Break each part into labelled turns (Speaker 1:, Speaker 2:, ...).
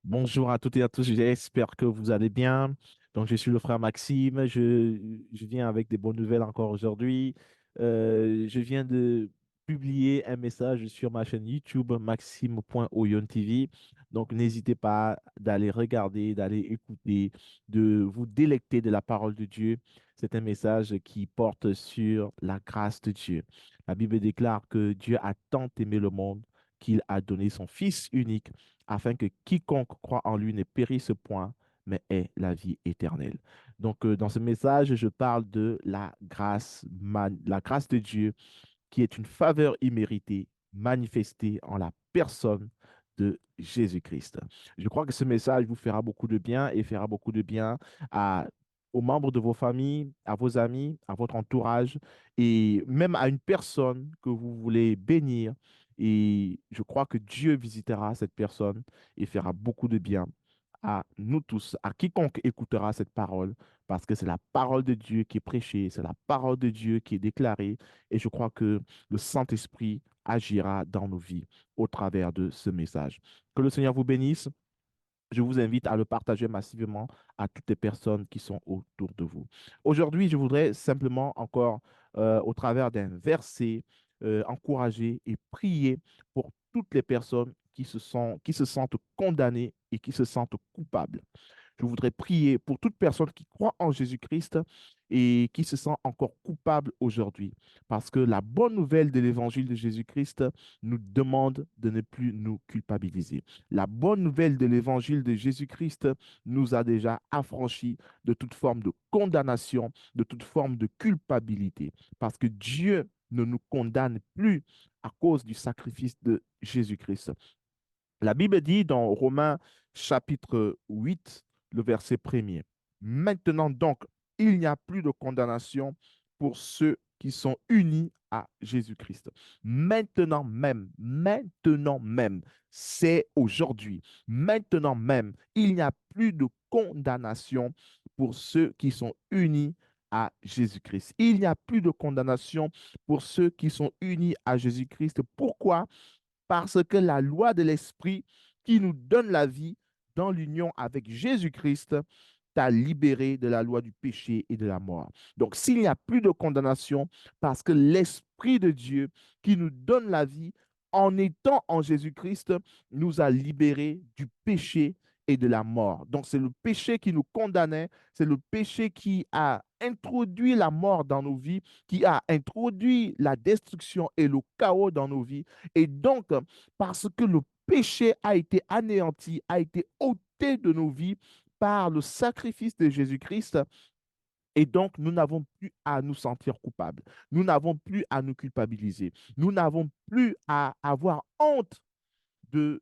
Speaker 1: Bonjour à toutes et à tous, j'espère que vous allez bien. Donc, je suis le frère Maxime, je viens avec des bonnes nouvelles encore aujourd'hui. Je viens de publier un message sur ma chaîne YouTube maxime.oyon TV. Donc, n'hésitez pas d'aller regarder, d'aller écouter, de vous délecter de la parole de Dieu. C'est un message qui porte sur la grâce de Dieu. La Bible déclare que Dieu a tant aimé le monde qu'il a donné son Fils unique afin que quiconque croit en lui ne périsse point, mais ait la vie éternelle. Donc, dans ce message, je parle de la grâce de Dieu qui est une faveur imméritée manifestée en la personne de Jésus-Christ. Je crois que ce message vous fera beaucoup de bien et fera beaucoup de bien à, aux membres de vos familles, à vos amis, à votre entourage et même à une personne que vous voulez bénir. Et je crois que Dieu visitera cette personne et fera beaucoup de bien à nous tous, à quiconque écoutera cette parole, parce que c'est la parole de Dieu qui est prêchée, c'est la parole de Dieu qui est déclarée, et je crois que le Saint-Esprit agira dans nos vies au travers de ce message. Que le Seigneur vous bénisse. Je vous invite à le partager massivement à toutes les personnes qui sont autour de vous. Aujourd'hui, je voudrais simplement encore, au travers d'un verset, encourager et prier pour toutes les personnes qui se sentent condamnées et qui se sentent coupables. Je voudrais prier pour toute personne qui croit en Jésus-Christ et qui se sent encore coupable aujourd'hui. Parce que la bonne nouvelle de l'évangile de Jésus-Christ nous demande de ne plus nous culpabiliser. La bonne nouvelle de l'évangile de Jésus-Christ nous a déjà affranchis de toute forme de condamnation, de toute forme de culpabilité. Parce que Dieu ne nous condamne plus à cause du sacrifice de Jésus-Christ. La Bible dit dans Romains chapitre 8, le verset premier, maintenant donc, il n'y a plus de condamnation pour ceux qui sont unis à Jésus-Christ. Maintenant même, c'est aujourd'hui. Maintenant même, il n'y a plus de condamnation pour ceux qui sont unis à Jésus-Christ. Il n'y a plus de condamnation pour ceux qui sont unis à Jésus-Christ. Pourquoi? Parce que la loi de l'Esprit qui nous donne la vie dans l'union avec Jésus-Christ t'a libéré de la loi du péché et de la mort. Donc, s'il n'y a plus de condamnation, parce que l'Esprit de Dieu qui nous donne la vie en étant en Jésus-Christ nous a libérés du péché et de la mort. Donc, c'est le péché qui nous condamnait, c'est le péché qui a introduit la mort dans nos vies, qui a introduit la destruction et le chaos dans nos vies. Et donc, parce que le péché a été anéanti, a été ôté de nos vies par le sacrifice de Jésus-Christ, et donc, nous n'avons plus à nous sentir coupables. Nous n'avons plus à nous culpabiliser. Nous n'avons plus à avoir honte de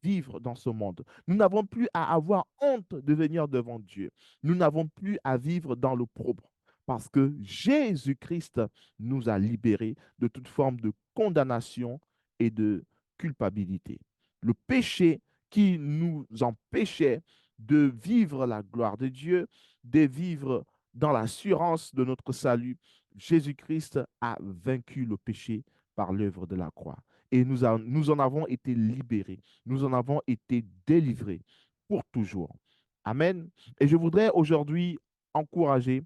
Speaker 1: vivre dans ce monde. Nous n'avons plus à avoir honte de venir devant Dieu. Nous n'avons plus à vivre dans l'opprobre parce que Jésus-Christ nous a libérés de toute forme de condamnation et de culpabilité. Le péché qui nous empêchait de vivre la gloire de Dieu, de vivre dans l'assurance de notre salut, Jésus-Christ a vaincu le péché par l'œuvre de la croix et nous en avons été libérés, nous en avons été délivrés pour toujours. Amen. Et je voudrais aujourd'hui encourager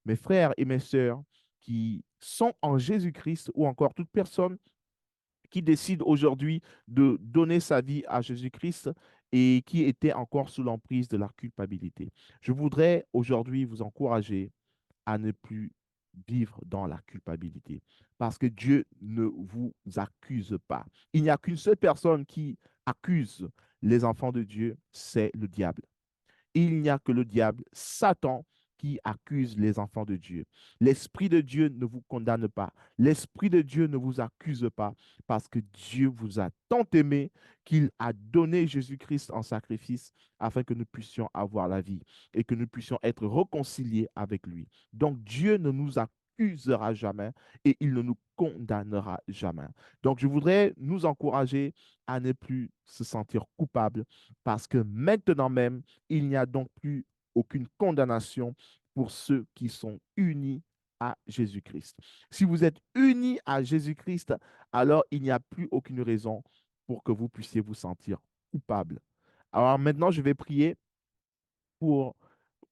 Speaker 1: mes frères et mes sœurs qui sont en Jésus-Christ ou encore toute personne qui décide aujourd'hui de donner sa vie à Jésus-Christ et qui était encore sous l'emprise de la culpabilité. Je voudrais aujourd'hui vous encourager à ne plus vivre dans la culpabilité parce que Dieu ne vous accuse pas. Il n'y a qu'une seule personne qui accuse les enfants de Dieu, c'est le diable. Il n'y a que le diable, Satan, qui accuse les enfants de Dieu. L'Esprit de Dieu ne vous condamne pas. L'Esprit de Dieu ne vous accuse pas parce que Dieu vous a tant aimé qu'il a donné Jésus-Christ en sacrifice afin que nous puissions avoir la vie et que nous puissions être réconciliés avec lui. Donc Dieu ne nous accusera jamais et il ne nous condamnera jamais. Donc je voudrais nous encourager à ne plus se sentir coupables parce que maintenant même, il n'y a donc plus aucune condamnation pour ceux qui sont unis à Jésus-Christ. Si vous êtes unis à Jésus-Christ, alors il n'y a plus aucune raison pour que vous puissiez vous sentir coupable. Alors maintenant, je vais prier pour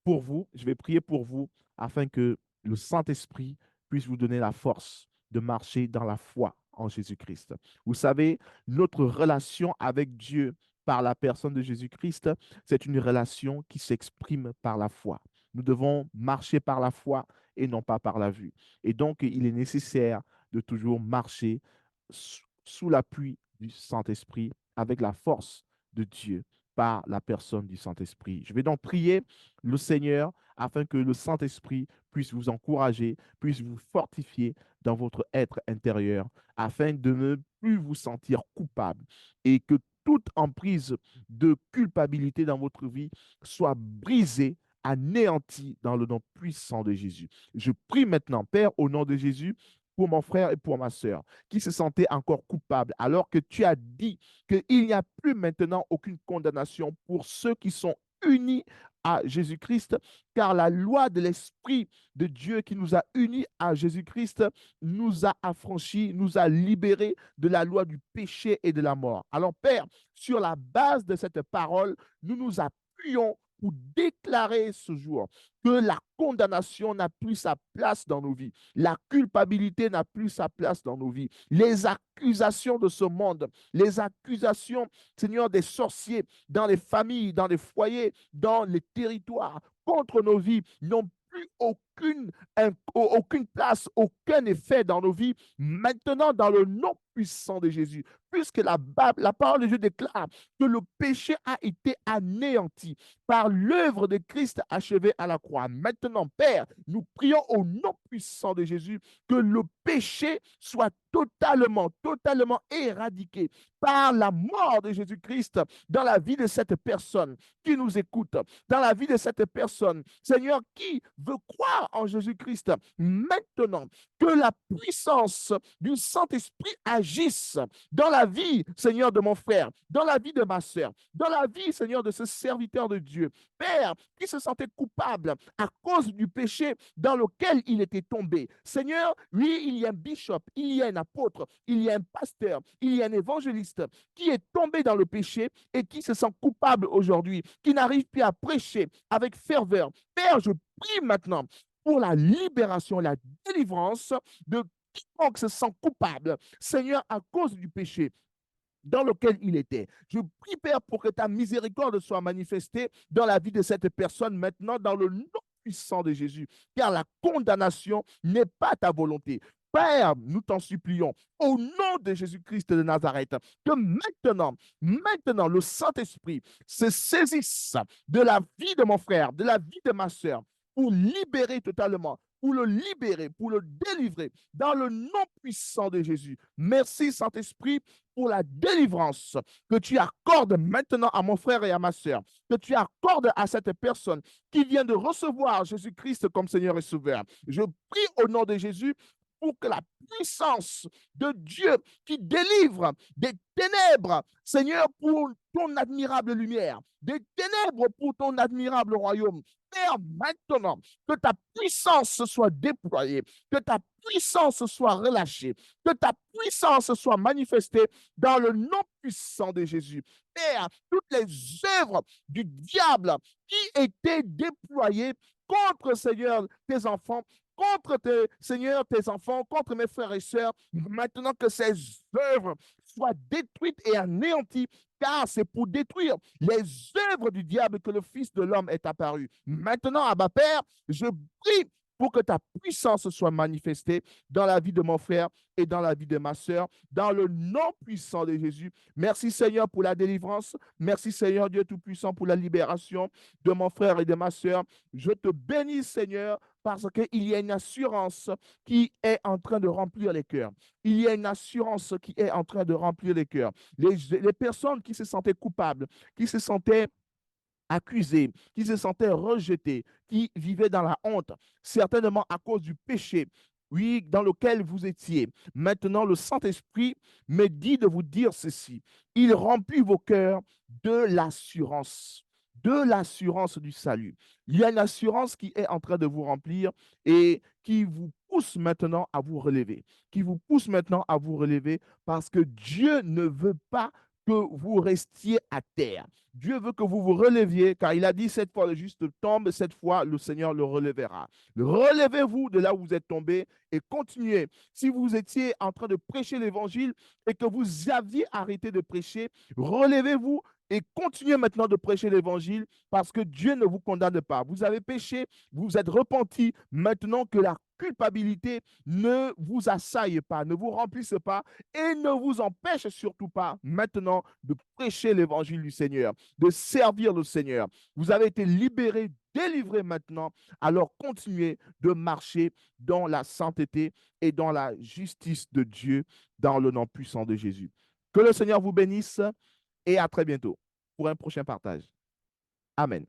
Speaker 1: vous, je vais prier pour vous afin que le Saint-Esprit puisse vous donner la force de marcher dans la foi en Jésus-Christ. Vous savez, notre relation avec Dieu par la personne de Jésus-Christ, c'est une relation qui s'exprime par la foi. Nous devons marcher par la foi et non pas par la vue. Et donc, il est nécessaire de toujours marcher sous l'appui du Saint-Esprit avec la force de Dieu par la personne du Saint-Esprit. Je vais donc prier le Seigneur afin que le Saint-Esprit puisse vous encourager, puisse vous fortifier dans votre être intérieur, afin de ne plus vous sentir coupable et que toute emprise de culpabilité dans votre vie soit brisée, anéantie dans le nom puissant de Jésus. Je prie maintenant, Père, au nom de Jésus, pour mon frère et pour ma sœur, qui se sentaient encore coupables, alors que tu as dit qu'il n'y a plus maintenant aucune condamnation pour ceux qui sont unis à Jésus-Christ, car la loi de l'Esprit de Dieu qui nous a unis à Jésus-Christ nous a affranchis, nous a libérés de la loi du péché et de la mort. Alors, Père, sur la base de cette parole, nous nous appuyons pour déclarer ce jour que la condamnation n'a plus sa place dans nos vies, la culpabilité n'a plus sa place dans nos vies, les accusations de ce monde, les accusations, Seigneur, des sorciers dans les familles, dans les foyers, dans les territoires, contre nos vies, n'ont plus aucune place, aucun effet dans nos vies, maintenant dans le nom puissant de Jésus, puisque la parole de Dieu déclare que le péché a été anéanti par l'œuvre de Christ achevée à la croix. Maintenant, Père, nous prions au nom puissant de Jésus que le péché soit totalement éradiqué par la mort de Jésus-Christ dans la vie de cette personne qui nous écoute, dans la vie de cette personne, Seigneur, qui veut croire en Jésus-Christ. Maintenant, que la puissance du Saint-Esprit agisse dans la vie, Seigneur, de mon frère, dans la vie de ma sœur, dans la vie, Seigneur, de ce serviteur de Dieu, Père, qui se sentait coupable à cause du péché dans lequel il était tombé. Seigneur, oui, il y a un bishop, il y a un apôtre, il y a un pasteur, il y a un évangéliste qui est tombé dans le péché et qui se sent coupable aujourd'hui, qui n'arrive plus à prêcher avec ferveur. Père, je prie maintenant pour la libération, la délivrance de quiconque se sent coupable, Seigneur, à cause du péché dans lequel il était. Je prie, Père, pour que ta miséricorde soit manifestée dans la vie de cette personne maintenant, dans le nom puissant de Jésus, car la condamnation n'est pas ta volonté. Père, nous t'en supplions, au nom de Jésus-Christ de Nazareth, que maintenant, le Saint-Esprit se saisisse de la vie de mon frère, de la vie de ma sœur, pour libérer totalement, pour le libérer, pour le délivrer, dans le nom puissant de Jésus. Merci, Saint-Esprit, pour la délivrance que tu accordes maintenant à mon frère et à ma sœur, que tu accordes à cette personne qui vient de recevoir Jésus-Christ comme Seigneur et Sauveur. Je prie au nom de Jésus pour que la puissance de Dieu qui délivre des ténèbres, Seigneur, pour ton admirable lumière, des ténèbres pour ton admirable royaume. Père, maintenant, que ta puissance soit déployée, que ta puissance soit relâchée, que ta puissance soit manifestée dans le nom puissant de Jésus. Père, toutes les œuvres du diable qui étaient déployées contre, Seigneur, tes enfants, contre Seigneur, tes enfants, contre mes frères et sœurs, maintenant que ces œuvres soient détruites et anéanties, car c'est pour détruire les œuvres du diable que le Fils de l'homme est apparu. Maintenant, Abba Père, je prie pour que ta puissance soit manifestée dans la vie de mon frère et dans la vie de ma sœur, dans le nom puissant de Jésus. Merci Seigneur pour la délivrance. Merci Seigneur Dieu Tout-Puissant pour la libération de mon frère et de ma sœur. Je te bénis Seigneur parce qu'il y a une assurance qui est en train de remplir les cœurs. Il y a une assurance qui est en train de remplir les cœurs. Les personnes qui se sentaient coupables, qui se sentaient accusés, qui se sentaient rejetés, qui vivaient dans la honte, certainement à cause du péché, oui, dans lequel vous étiez. Maintenant, le Saint-Esprit me dit de vous dire ceci. Il remplit vos cœurs de l'assurance du salut. Il y a une assurance qui est en train de vous remplir et qui vous pousse maintenant à vous relever, qui vous pousse maintenant à vous relever parce que Dieu ne veut pas que vous restiez à terre. Dieu veut que vous vous releviez, car il a dit cette fois le juste tombe, cette fois le Seigneur le relèvera. Relevez-vous de là où vous êtes tombé et continuez. Si vous étiez en train de prêcher l'évangile et que vous aviez arrêté de prêcher, relevez-vous et continuez maintenant de prêcher l'évangile parce que Dieu ne vous condamne pas. Vous avez péché, vous vous êtes repenti. Maintenant que la culpabilité ne vous assaille pas, ne vous remplisse pas et ne vous empêche surtout pas maintenant de prêcher l'évangile du Seigneur, de servir le Seigneur. Vous avez été libéré, délivré maintenant. Alors continuez de marcher dans la sainteté et dans la justice de Dieu dans le nom puissant de Jésus. Que le Seigneur vous bénisse et à très bientôt pour un prochain partage. Amen.